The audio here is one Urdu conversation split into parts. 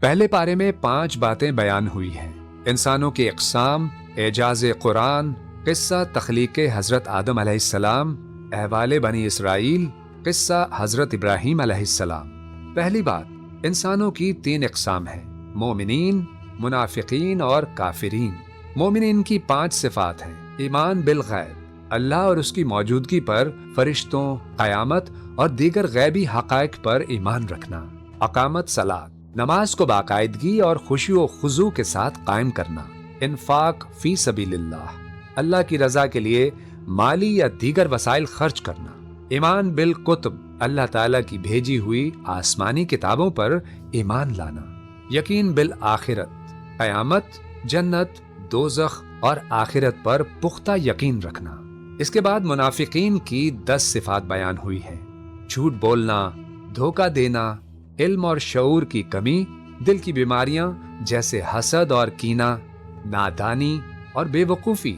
پہلے پارے میں 5 باتیں بیان ہوئی ہیں: انسانوں کی اقسام، اعجاز قرآن، قصہ تخلیق حضرت آدم علیہ السلام، احوال بنی اسرائیل، قصہ حضرت ابراہیم علیہ السلام۔ پہلی بات، انسانوں کی 3 اقسام ہیں: مومنین، منافقین اور کافرین۔ مومنین کی 5 صفات ہیں: ایمان بالغیب، اللہ اور اس کی موجودگی پر، فرشتوں، قیامت اور دیگر غیبی حقائق پر ایمان رکھنا، اقامت صلاۃ، نماز کو باقاعدگی اور خشوع و خضوع کے ساتھ قائم کرنا، انفاق فی سبیل اللہ، اللہ کی رضا کے لیے مالی یا دیگر وسائل خرچ کرنا، ایمان بالکتب، اللہ تعالیٰ کی بھیجی ہوئی آسمانی کتابوں پر ایمان لانا، یقین بالآخرت، قیامت، جنت، دوزخ اور آخرت پر پختہ یقین رکھنا۔ اس کے بعد منافقین کی 10 صفات بیان ہوئی ہیں: جھوٹ بولنا، دھوکہ دینا، علم اور شعور کی کمی، دل کی بیماریاں جیسے حسد اور کینہ، نادانی اور بے وقوفی،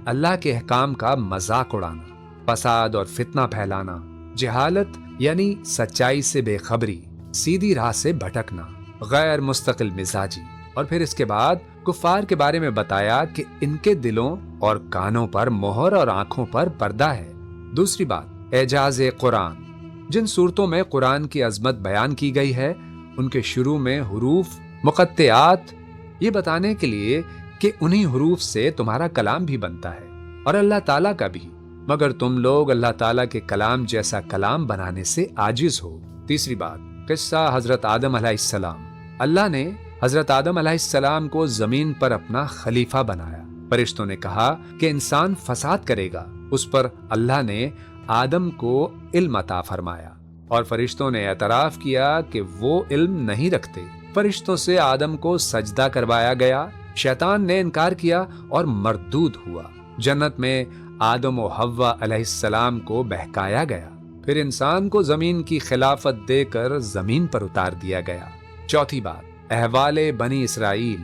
اللہ کے احکام کا مذاق اڑانا، فساد اور فتنہ پھیلانا، جہالت یعنی سچائی سے بے خبری، سیدھی راہ سے بھٹکنا، غیر مستقل مزاجی۔ اور پھر اس کے بعد کفار کے بارے میں بتایا کہ ان کے دلوں اور کانوں پر مہر اور آنکھوں پر پردہ ہے۔ دوسری بات، اعجاز قرآن، جن صورتوں میں قرآن کی عظمت بیان کی گئی ہے ان کے شروع میں حروف مقطعات، یہ بتانے کے لیے کہ انہی حروف سے تمہارا کلام بھی بنتا ہے اور اللہ تعالیٰ کا بھی، مگر تم لوگ اللہ تعالیٰ کے کلام جیسا کلام بنانے سے عاجز ہو۔ تیسری بات، قصہ حضرت آدم علیہ السلام، اللہ نے حضرت آدم علیہ السلام کو زمین پر اپنا خلیفہ بنایا۔ فرشتوں نے کہا کہ انسان فساد کرے گا، اس پر اللہ نے آدم کو علم عطا فرمایا اور فرشتوں نے اعتراف کیا کہ وہ علم نہیں رکھتے۔ فرشتوں سے آدم کو سجدہ کروایا گیا، شیطان نے انکار کیا اور مردود ہوا۔ جنت میں آدم و حوا علیہ السلام کو بہکایا گیا، پھر انسان کو زمین کی خلافت دے کر زمین پر اتار دیا گیا۔ چوتھی بات، احوال بنی اسرائیل،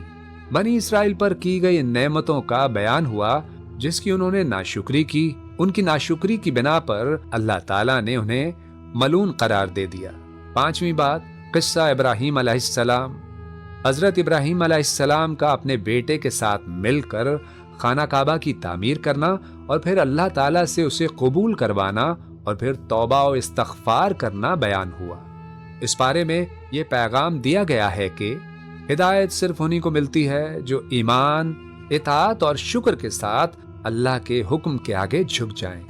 بنی اسرائیل پر کی گئی نعمتوں کا بیان ہوا جس کی انہوں نے ناشکری کی۔ ان کی ناشکری کی بنا پر اللہ تعالیٰ نے انہیں ملعون قرار دے دیا۔ پانچویں بات، قصہ ابراہیم علیہ السلام، حضرت ابراہیم علیہ السلام کا اپنے بیٹے کے ساتھ مل کر خانہ کعبہ کی تعمیر کرنا اور پھر اللہ تعالیٰ سے اسے قبول کروانا اور پھر توبہ و استغفار کرنا بیان ہوا۔ اس بارے میں یہ پیغام دیا گیا ہے کہ ہدایت صرف انہی کو ملتی ہے جو ایمان، اطاعت اور شکر کے ساتھ اللہ کے حکم کے آگے جھک جائیں۔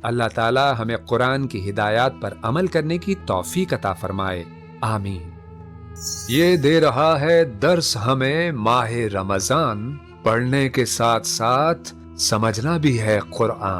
اللہ تعالی ہمیں قرآن کی ہدایات پر عمل کرنے کی توفیق عطا فرمائے، آمین۔ یہ دے رہا ہے درس ہمیں ماہ رمضان، پڑھنے کے ساتھ ساتھ سمجھنا بھی ہے قرآن۔